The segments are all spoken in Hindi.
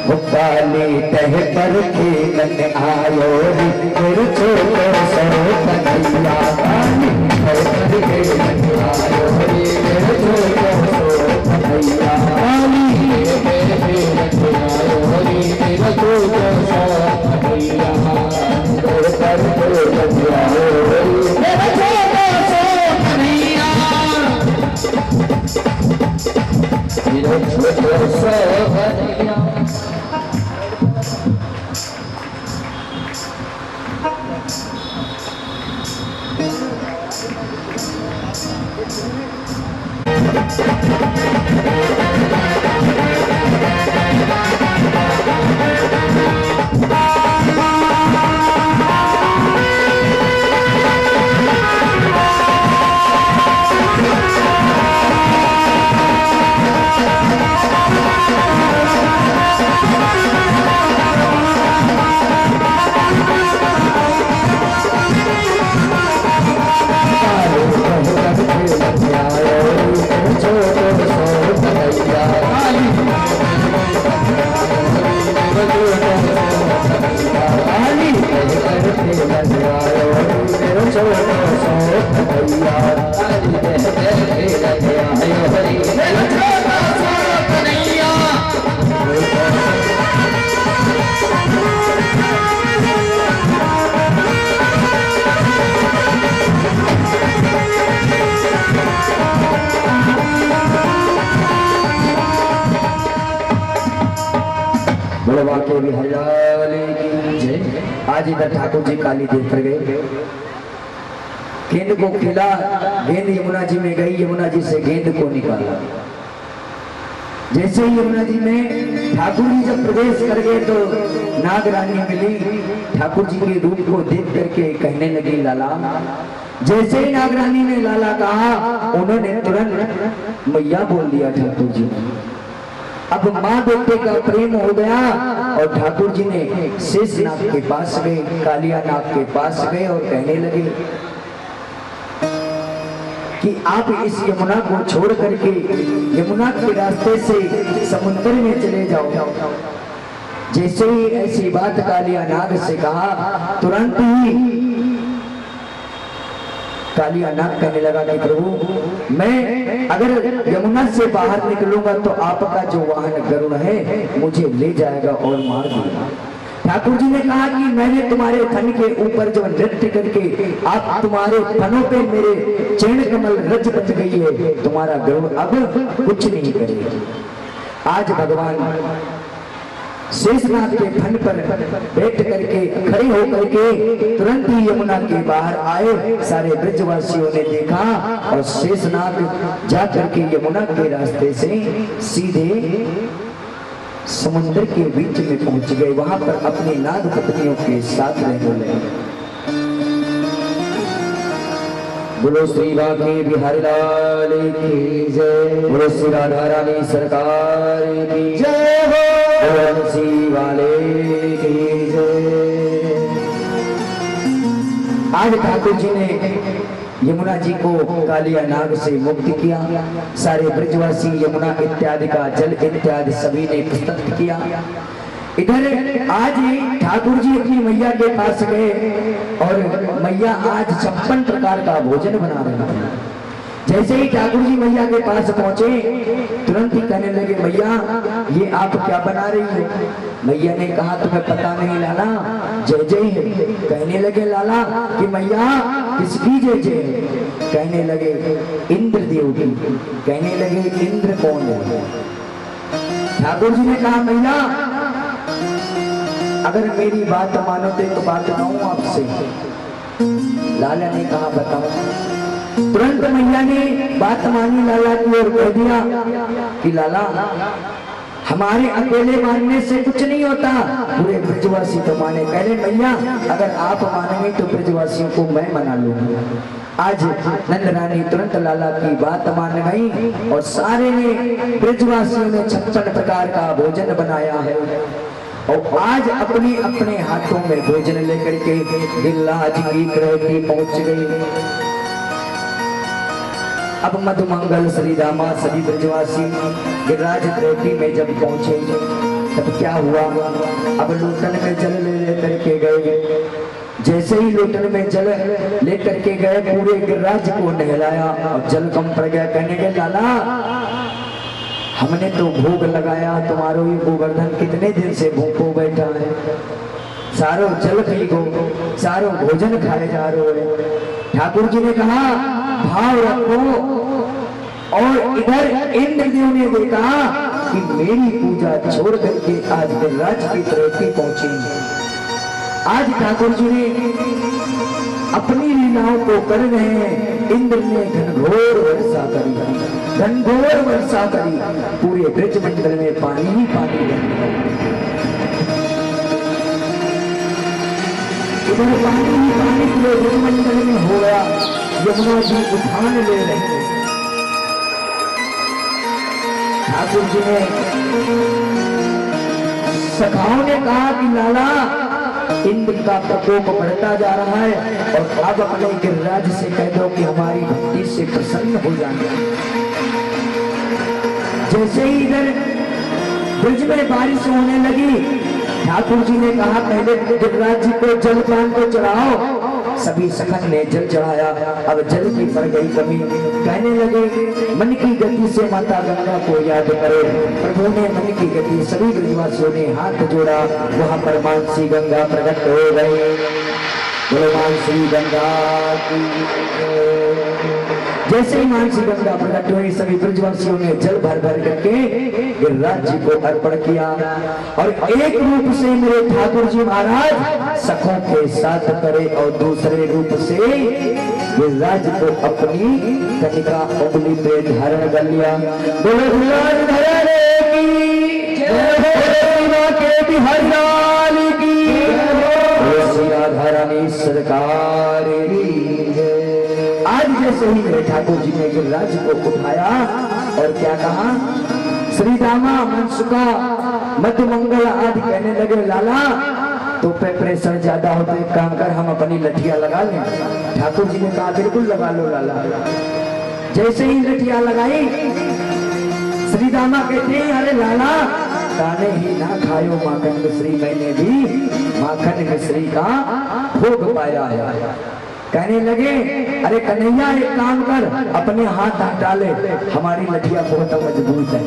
काली तह पर खेलन आयो रे मेरे छोटे सो कन्हैया काली तह पर खेलन आयो रे मेरे छोटे सो कन्हैया काली तह पर खेलन आयो रे मेरे छोटे सो कन्हैया तह पर खेलन आयो रे मेरे छोटे सो कन्हैया मेरे छोटे सो कन्हैया। आज इधर ठाकुर जी काली देव पर गए, गेंद को खिला, गेंद यमुना जी में गई, यमुना जी से गेंद को निकाला। जैसे ही यमुना जी में ठाकुर जी जब प्रवेश कर गए तो नाग रानी मिली, ठाकुर जी के रूप को देख करके कहने लगी लाला। जैसे ही नाग रानी ने लाला कहा, उन्होंने तुरंत मैया बोल दिया ठाकुर जी। अब माँ बेटे का प्रेम हो गया और ठाकुर जी ने शेषनाग के पास गए, कालिया नाग के पास गए और कहने लगे कि आप इस यमुना को छोड़ करके यमुना के रास्ते से समुद्र में चले जाओ। जैसे ही ऐसी बात कालिया नाग से कहा, तुरंत ही कालिया नाग कहने लगा कि प्रभु मैं अगर यमुना से बाहर निकलूंगा तो आपका जो वाहन गरुड़ है मुझे ले जाएगा और मार देगा। ठाकुर जी ने कहा कि मैंने तुम्हारे थन के ऊपर जो नृत्य करके आप तुम्हारे थनों पे मेरे चरण कमल रच बच गई है, तुम्हारा गरुड़ अब कुछ नहीं करेगा। आज भगवान शेषनाग के फन पर बैठ करके खड़े होकर के तुरंत ही यमुना के बाहर आए। सारे ब्रजवासियों ने देखा और शेषनाग जा करके यमुना के रास्ते से सीधे समुद्र के बीच में पहुंच गए। वहां पर अपनी नाग पत्नियों के साथ रहने लगे। बोलो श्री बांके बिहारी लाल की जय, बोलो श्री राधा रानी सरकार की जय हो, बंसी वाले की जय। आज ठाकुर जी ने यमुना जी को कालिया नाग से मुक्त किया। सारे ब्रजवासी यमुना इत्यादि का जल इत्यादि सभी ने प्रस्तुत किया। इधर आज ठाकुर जी अपनी मैया के पास गए और मैया आज 56 प्रकार का भोजन बना रहे थे। जैसे ही ठाकुर जी मैया के पास पहुंचे, तुरंत ही कहने लगे मैया ये आप क्या बना रही हो। मैया ने कहा तुम्हें पता नहीं लाला, जय जय है। कहने लगे लाला कि मैया किसकी जय जय है। कहने लगे इंद्र देव की। कहने लगे इंद्र कौन है। ठाकुर जी ने कहा मैया अगर मेरी बात मानो तो एक बात बताऊं आपसे। लाला ने कहा बताओ। तुरंत मैया ने बात मानी, लाला की ओर कह दिया कि लाला हमारे अकेले मानने से कुछ नहीं होता, पूरे ब्रजवासी तो माने। पहले मैया अगर आप मानेंगे तो ब्रजवासियों को मैं मना लूंगा। आज नंद रानी तुरंत लाला की बात मान गई और सारे ने ब्रजवासियों ने 56 प्रकार का भोजन बनाया है और आज अपने अपने हाथों में भोजन लेकर के गिरिराज की कृति पहुंच गई। अब मधुमंगल श्री रामा सभी ब्रजवासी गिरिराज कृति में जब पहुंचे तब क्या हुआ, अब लोटन में जल ले करके गए। जैसे ही लोटन में जल लेकर के गए, पूरे गिरिराज को नहलाया और जल कम पड़ गया। कहने के लाला, हमने तो भोग लगाया, तुम्हारो ये गोवर्धन कितने दिन से भूखो बैठा है, सारो जल पी गो, सारो भोजन खाए जा रहे हो। ठाकुर जी ने कहा भाव रखो। और इधर इंद्रदेव ने देखा कि मेरी पूजा छोड़ करके आज गिरिराज की तरफ पहुंची। आज ठाकुर जी ने अपनी लीलाओं को कर रहे हैं। इंद्र ने घनघोर वर्षा करी, घनघोर वर्षा करी, पूरे ब्रज मंडल में पानी ही पानी बन। इधर पानी ही पानी पूरे ब्रज मंडल में हो गया। यमुना जी उठान ले रहे हैं। ठाकुर जी ने सखाओं ने कहा कि लाला, इंद्र का प्रकोप बढ़ता जा रहा है और अब अपने गिरिराज से कह दो कि हमारी भक्ति से प्रसन्न हो जाए। जैसे ही इधर ब्रज में बारिश होने लगी, ठाकुर जी ने कहा पहले गिरिराज जी को जलपान को चढ़ाओ। सभी सखन ने जल चढ़ाया। अब जल की पड़ गई कमी। कहने लगे मन की गति से माता गंगा को याद करो। प्रभु ने मन की गति, सभी ब्रजवासियों ने हाथ जोड़ा। वहां पर मानसी गंगा प्रकट हो गई। बोलो मानसी गंगा की। जैसे ही मानसी गंगा प्रकट हुई, सभी ब्रजवासियों ने जल भर भर करके गिरिराज जी को अर्पण किया। और एक रूप से मेरे ठाकुर जी महाराज सखों के साथ करे और दूसरे रूप से गिरिराज को अपनी कनिका उंगली पे धारण कर लिया। बोलो गिरिराज धरे की जय, के बिहारी लाल की, श्री राधा रानी सरकार की। आज जैसे ही मेरे ठाकुर जी ने गिरिराज को उठाया और क्या कहा, श्री रामा मनसुखा मधु मंगल आदि कहने लगे। लाला तो पे प्रेशर ज्यादा हो तो एक काम कर, हम अपनी लठिया लगा लें। ठाकुर जी ने कहा बिल्कुल लगा लो लाला। जैसे ही लठिया लगाई, श्री रामा कहते हैं अरे लाला, दाने ही ना खायो माखन मिश्री, मैंने भी माखन मिश्री का भोग पाया है। कहने लगे अरे कन्हैया एक काम कर, अपने हाथ हटा ले, हमारी लठिया बहुत मजबूत है।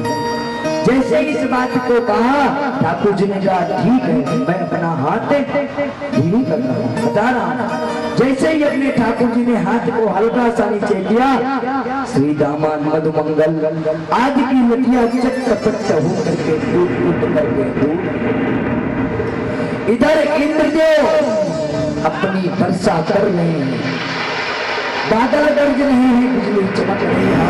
जैसे इस बात को कहा, ठाकुर जी ने कहा ठीक है, मैं अपना हाथ धीरे कर रहा हूँ, बता रहा हूँ। जैसे ही अपने ठाकुर जी ने हाथ को हल्का सा नीचे किया, श्री दामान मधु मंगल आदि की लठिया चटपट हो करके टूट करके टूट। इधर इंद्रदेव अपनी वर्षा कर रहे हैं, बादल गरज रहे हैं, बिजली चमक रही है।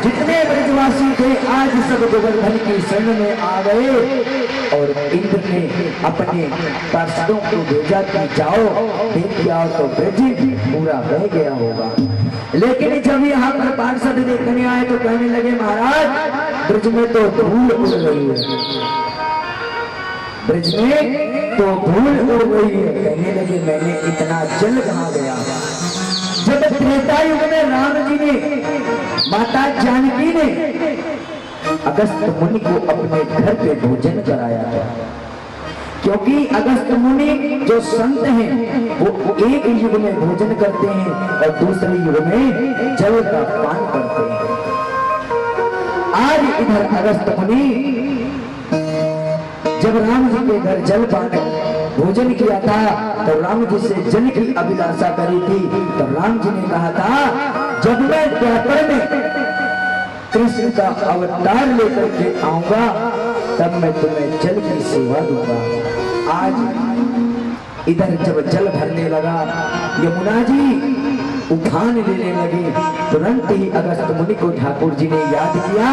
जितने ब्रजवासी थे आज सब गोवर्धन की शरण में आ गए और इंद्र ने अपने पार्षदों को भेजा कि जाओ देख आओ तो ब्रज पूरा बह गया होगा। लेकिन जब यहाँ पर पार्षद देखने आए तो कहने लगे महाराज ब्रज में तो धूल उड़ रही है, ब्रज में तो धूल उड़ रही है। कहने लगे मैंने इतना जल कहाँ गया। जब त्रेता युग में राम जी ने माता जानकी ने अगस्त मुनि को अपने घर पे भोजन कराया था, क्योंकि अगस्त मुनि जो संत हैं वो एक युग में भोजन करते हैं और दूसरे युग में जल का पान करते हैं। आज इधर अगस्त मुनि जब राम जी के घर जल पान भोजन किया था तो राम जी से जल की अभिलाषा करी थी। तो राम जी ने कहा था जब मैं द्वापर में कृष्ण का अवतार लेकर के आऊंगा तब मैं तुम्हें जल की सेवा दूंगा। आज इधर जब जल भरने लगा, यमुना जी उफान लेने लगी, तुरंत ही अगस्त मुनि को ठाकुर जी ने याद किया।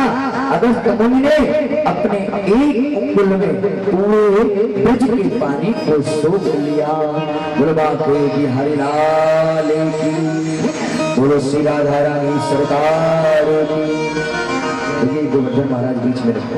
अगस्त मुनि ने अपने एक उंगल में पूरे ब्रज के पानी को सोख लिया। बोलो बाके बिहारी लाल की, बोलो श्री राधा रानी सरकार की। गोवर्धन महाराज बीच में रखो।